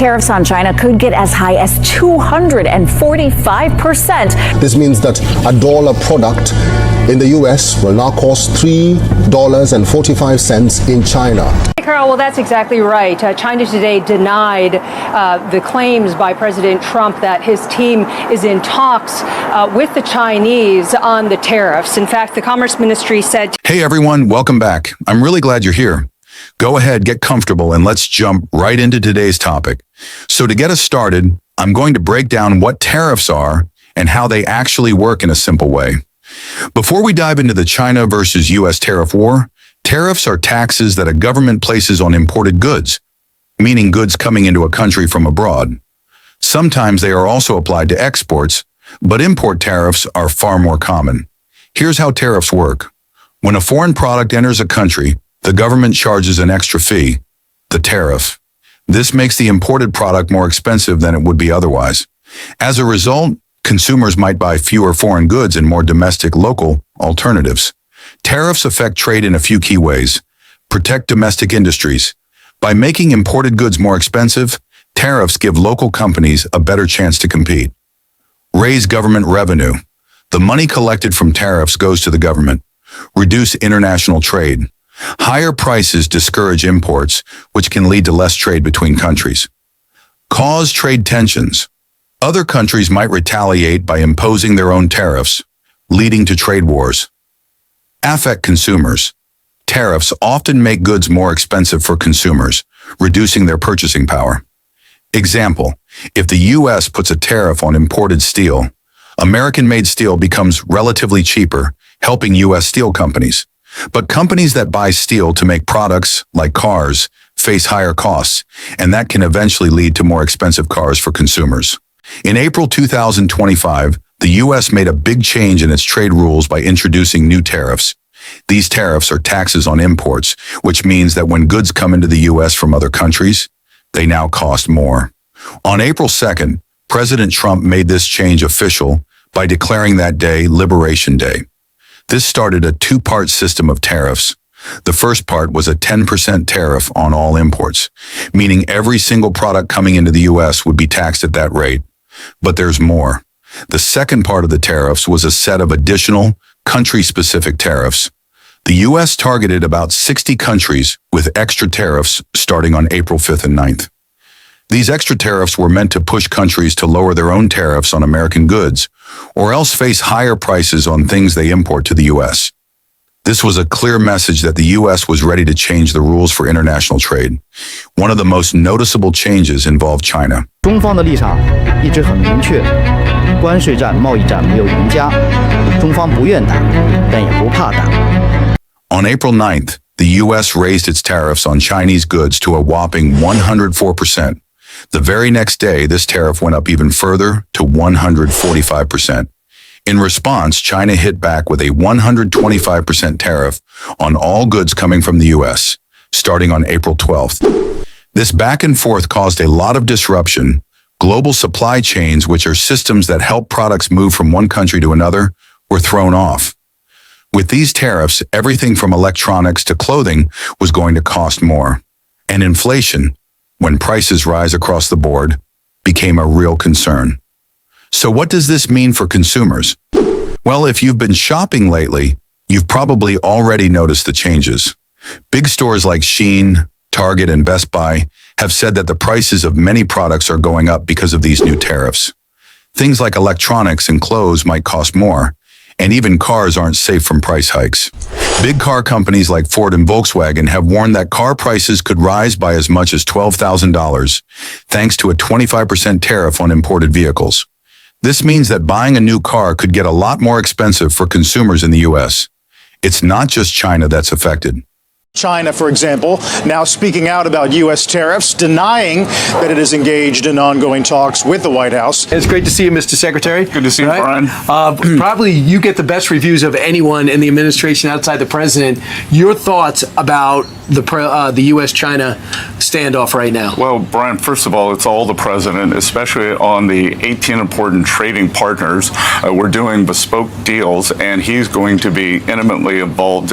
Tariffs on China could get as high as 245%. This means that a dollar product in the U.S. will now cost $3.45 in China. Hey, Carl, well, that's exactly right. China today denied the claims by President Trump that his team is in talks with the Chinese on the tariffs. In fact, the Commerce Ministry said... Hey, everyone. Welcome back. I'm really glad you're here. Go ahead, get comfortable, and let's jump right into today's topic. So to get us started, I'm going to break down what tariffs are and how they actually work in a simple way. Before we dive into the China versus U.S. tariff war, tariffs are taxes that a government places on imported goods, meaning goods coming into a country from abroad. Sometimes they are also applied to exports, but import tariffs are far more common. Here's how tariffs work. When a foreign product enters a country, the government charges an extra fee, the tariff. This makes the imported product more expensive than it would be otherwise. As a result, consumers might buy fewer foreign goods and more domestic, local alternatives. Tariffs affect trade in a few key ways. Protect domestic industries. By making imported goods more expensive, tariffs give local companies a better chance to compete. Raise government revenue. The money collected from tariffs goes to the government. Reduce international trade. Higher prices discourage imports, which can lead to less trade between countries. Cause trade tensions. Other countries might retaliate by imposing their own tariffs, leading to trade wars. Affect consumers. Tariffs often make goods more expensive for consumers, reducing their purchasing power. Example, if the U.S. puts a tariff on imported steel, American-made steel becomes relatively cheaper, helping U.S. steel companies. But companies that buy steel to make products, like cars, face higher costs, and that can eventually lead to more expensive cars for consumers. In April 2025, the U.S. made a big change in its trade rules by introducing new tariffs. These tariffs are taxes on imports, which means that when goods come into the U.S. from other countries, they now cost more. On April 2nd, President Trump made this change official by declaring that day Liberation Day. This started a two-part system of tariffs. The first part was a 10% tariff on all imports, meaning every single product coming into the U.S. would be taxed at that rate. But there's more. The second part of the tariffs was a set of additional, country-specific tariffs. The U.S. targeted about 60 countries with extra tariffs starting on April 5th and 9th. These extra tariffs were meant to push countries to lower their own tariffs on American goods, or else face higher prices on things they import to the U.S. This was a clear message that the U.S. was ready to change the rules for international trade. One of the most noticeable changes involved China. 中方的立场一直很明确，关税战、贸易战没有赢家，中方不愿打，但也不怕打。 On April 9th, the U.S. raised its tariffs on Chinese goods to a whopping 104%. The very next day, this tariff went up even further to 145%. In response, China hit back with a 125% tariff on all goods coming from the U.S., starting on April 12th. This back and forth caused a lot of disruption. Global supply chains, which are systems that help products move from one country to another, were thrown off. With these tariffs, everything from electronics to clothing was going to cost more. And inflation, when prices rise across the board, became a real concern. So what does this mean for consumers? Well, if you've been shopping lately, you've probably already noticed the changes. Big stores like Shein, Target, and Best Buy have said that the prices of many products are going up because of these new tariffs. Things like electronics and clothes might cost more, and even cars aren't safe from price hikes. Big car companies like Ford and Volkswagen have warned that car prices could rise by as much as $12,000, thanks to a 25% tariff on imported vehicles. This means that buying a new car could get a lot more expensive for consumers in the U.S. It's not just China that's affected. China, for example, now speaking out about U.S. tariffs, denying that it is engaged in ongoing talks with the White House. It's great to see you, Mr. Secretary. Good to see you, Brian. Probably you get the best reviews of anyone in the administration outside the president. Your thoughts about the U.S.-China standoff right now? Well, Brian, first of all, it's all the president, especially on the 18 important trading partners. We're doing bespoke deals, and he's going to be intimately involved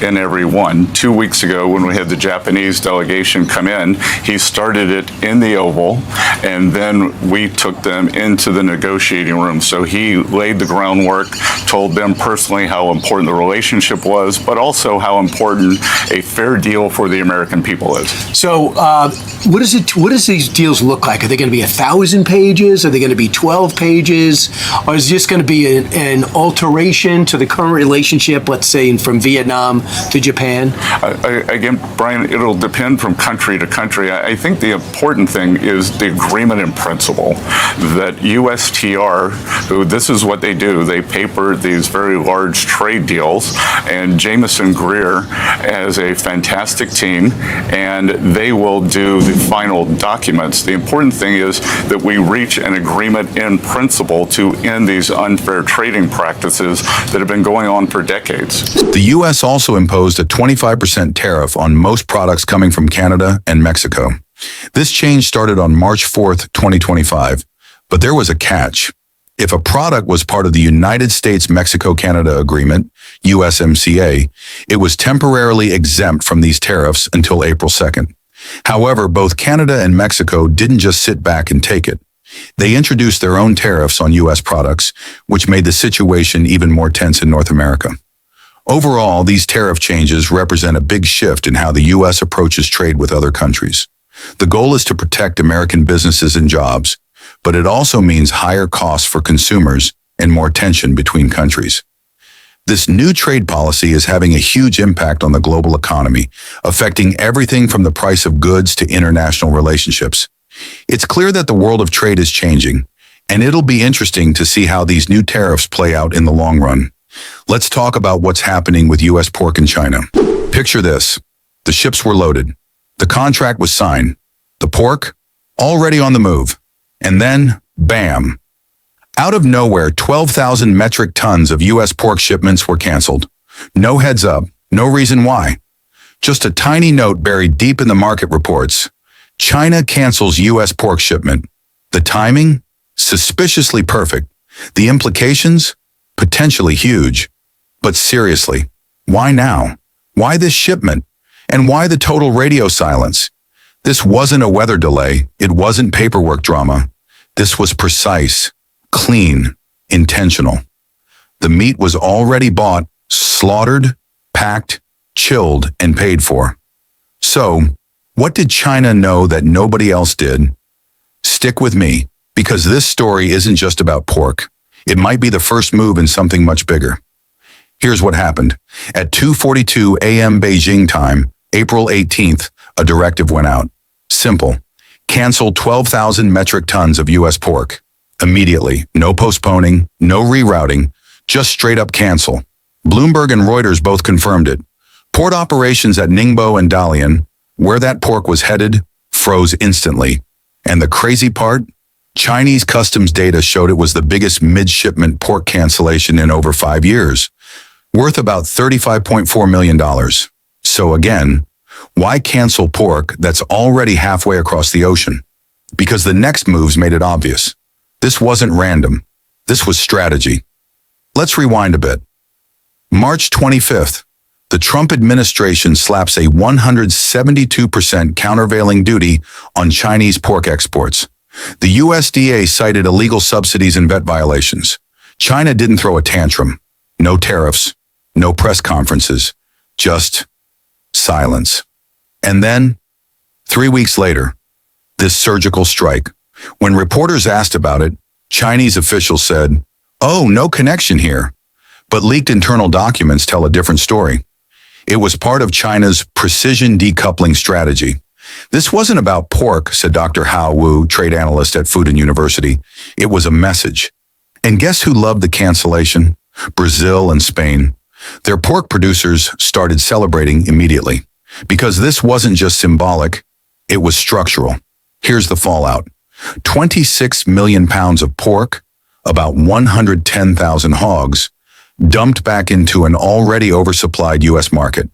in every one. 2 weeks ago when we had the Japanese delegation come in. He started it in the Oval, and then we took them into the negotiating room. So he laid the groundwork, told them personally how important the relationship was, but also how important a fair deal for the American people is. So, what does these deals look like? Are they going to be 1,000 pages? Are they going to be 12 pages? Or is this going to be an alteration to the current relationship, let's say, from Vietnam to Japan? Again, Brian, it'll depend from country to country. I think the important thing is the agreement in principle that USTR, who this is what they do, they paper these very large trade deals, and Jameson Greer has a fantastic team, and they will do the final documents. The important thing is that we reach an agreement in principle to end these unfair trading practices that have been going on for decades. The U.S. also imposed a 25% tariff on most products coming from Canada and Mexico. This change started on March 4th, 2025, but there was a catch. If a product was part of the United States-Mexico-Canada Agreement, USMCA, it was temporarily exempt from these tariffs until April 2nd. However, both Canada and Mexico didn't just sit back and take it. They introduced their own tariffs on U.S. products, which made the situation even more tense in North America. Overall, these tariff changes represent a big shift in how the U.S. approaches trade with other countries. The goal is to protect American businesses and jobs, but it also means higher costs for consumers and more tension between countries. This new trade policy is having a huge impact on the global economy, affecting everything from the price of goods to international relationships. It's clear that the world of trade is changing, and it'll be interesting to see how these new tariffs play out in the long run. Let's talk about what's happening with U.S. pork in China. Picture this. The ships were loaded. The contract was signed. The pork, already on the move. And then, bam. Out of nowhere, 12,000 metric tons of U.S. pork shipments were canceled. No heads up, no reason why. Just a tiny note buried deep in the market reports. China cancels U.S. pork shipment. The timing? Suspiciously perfect. The implications? Potentially huge. But seriously, why now? Why this shipment? And why the total radio silence? This wasn't a weather delay. It wasn't paperwork drama. This was precise, clean, intentional. The meat was already bought, slaughtered, packed, chilled, and paid for. So, what did China know that nobody else did? Stick with me, because this story isn't just about pork. It might be the first move in something much bigger. Here's what happened. At 2:42 a.m. Beijing time, April 18th, a directive went out. Simple. Cancel 12,000 metric tons of U.S. pork. Immediately. No postponing, no rerouting, just straight up cancel. Bloomberg and Reuters both confirmed it. Port operations at Ningbo and Dalian, where that pork was headed, froze instantly. And the crazy part? Chinese customs data showed it was the biggest mid-shipment pork cancellation in over 5 years, worth about $35.4 million. So again, why cancel pork that's already halfway across the ocean? Because the next moves made it obvious. This wasn't random. This was strategy. Let's rewind a bit. March 25th, the Trump administration slaps a 172% countervailing duty on Chinese pork exports. The USDA cited illegal subsidies and vet violations. China didn't throw a tantrum. No tariffs, no press conferences, just silence. And then, 3 weeks later, this surgical strike. When reporters asked about it, Chinese officials said, "Oh, no connection here." But leaked internal documents tell a different story. It was part of China's precision decoupling strategy. This wasn't about pork, said Dr. Hao Wu, trade analyst at Fudan University. It was a message. And guess who loved the cancellation? Brazil and Spain. Their pork producers started celebrating immediately. Because this wasn't just symbolic, it was structural. Here's the fallout. 26 million pounds of pork, about 110,000 hogs, dumped back into an already oversupplied U.S. market.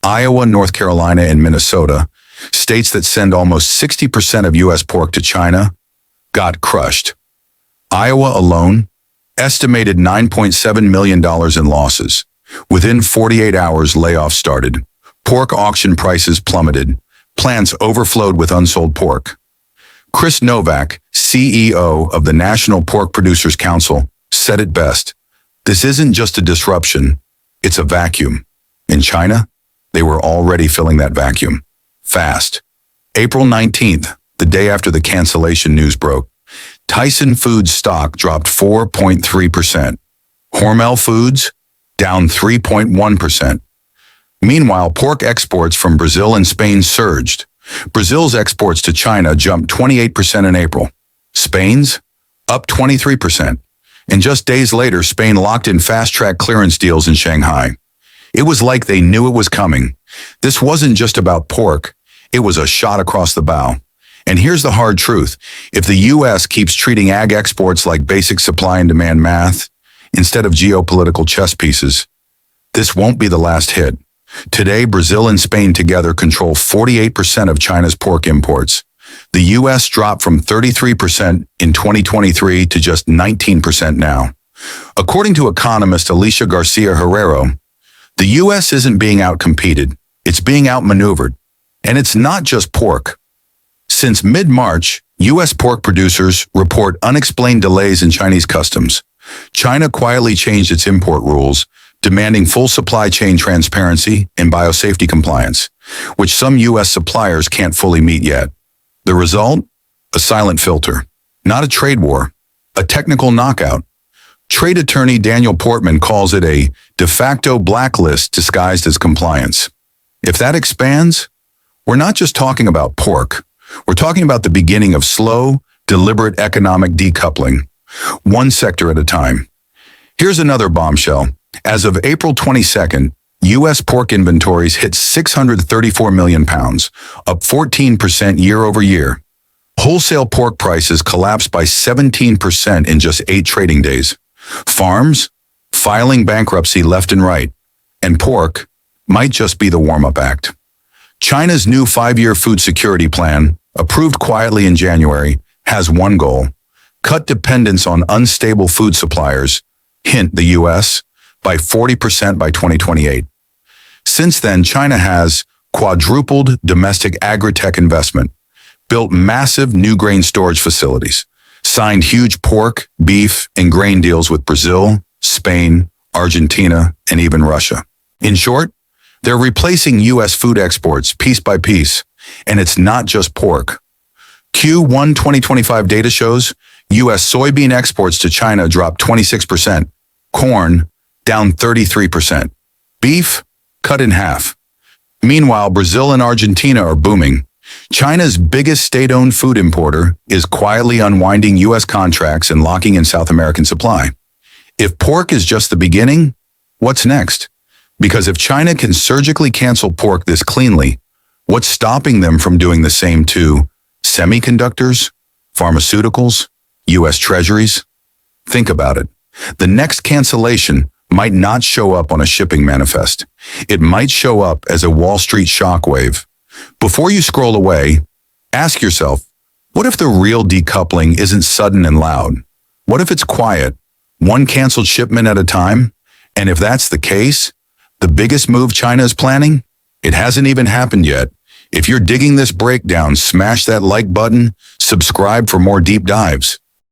Iowa, North Carolina, and Minnesota, states that send almost 60% of U.S. pork to China, got crushed. Iowa alone estimated $9.7 million in losses. Within 48 hours, layoffs started. Pork auction prices plummeted. Plants overflowed with unsold pork. Chris Novak, CEO of the National Pork Producers Council, said it best. This isn't just a disruption, it's a vacuum. In China, they were already filling that vacuum. Fast. April 19th, the day after the cancellation news broke, Tyson Foods stock dropped 4.3%. Hormel Foods, down 3.1%. Meanwhile, pork exports from Brazil and Spain surged. Brazil's exports to China jumped 28% in April. Spain's, up 23%. And just days later, Spain locked in fast-track clearance deals in Shanghai. It was like they knew it was coming. This wasn't just about pork. It was a shot across the bow. And here's the hard truth. If the U.S. keeps treating ag exports like basic supply and demand math, instead of geopolitical chess pieces, this won't be the last hit. Today, Brazil and Spain together control 48% of China's pork imports. The U.S. dropped from 33% in 2023 to just 19% now. According to economist Alicia Garcia Herrero, the U.S. isn't being outcompeted, it's being outmaneuvered. And it's not just pork. Since mid-March, U.S. pork producers report unexplained delays in Chinese customs. China quietly changed its import rules, demanding full supply chain transparency and biosafety compliance, which some U.S. suppliers can't fully meet yet. The result? A silent filter. Not a trade war, a technical knockout. Trade attorney Daniel Portman calls it a de facto blacklist disguised as compliance. If that expands, we're not just talking about pork. We're talking about the beginning of slow, deliberate economic decoupling, one sector at a time. Here's another bombshell. As of April 22nd, U.S. pork inventories hit 634 million pounds, up 14% year over year. Wholesale pork prices collapsed by 17% in just 8 trading days. Farms filing bankruptcy left and right, and pork might just be the warm-up act. China's new 5-year food security plan, approved quietly in January, has one goal: cut dependence on unstable food suppliers, hint the U.S., by 40% by 2028. Since then, China has quadrupled domestic agri-tech investment, built massive new grain storage facilities, signed huge pork, beef, and grain deals with Brazil, Spain, Argentina, and even Russia. In short, they're replacing U.S. food exports piece by piece, and it's not just pork. Q1 2025 data shows U.S. soybean exports to China dropped 26%, corn down 33%, beef cut in half. Meanwhile, Brazil and Argentina are booming. China's biggest state-owned food importer is quietly unwinding U.S. contracts and locking in South American supply. If pork is just the beginning, what's next? Because if China can surgically cancel pork this cleanly, what's stopping them from doing the same to semiconductors, pharmaceuticals, U.S. treasuries? Think about it. The next cancellation might not show up on a shipping manifest. It might show up as a Wall Street shockwave. Before you scroll away, ask yourself, what if the real decoupling isn't sudden and loud? What if it's quiet, one canceled shipment at a time? And if that's the case, the biggest move China is planning? It hasn't even happened yet. If you're digging this breakdown, smash that like button, subscribe for more deep dives.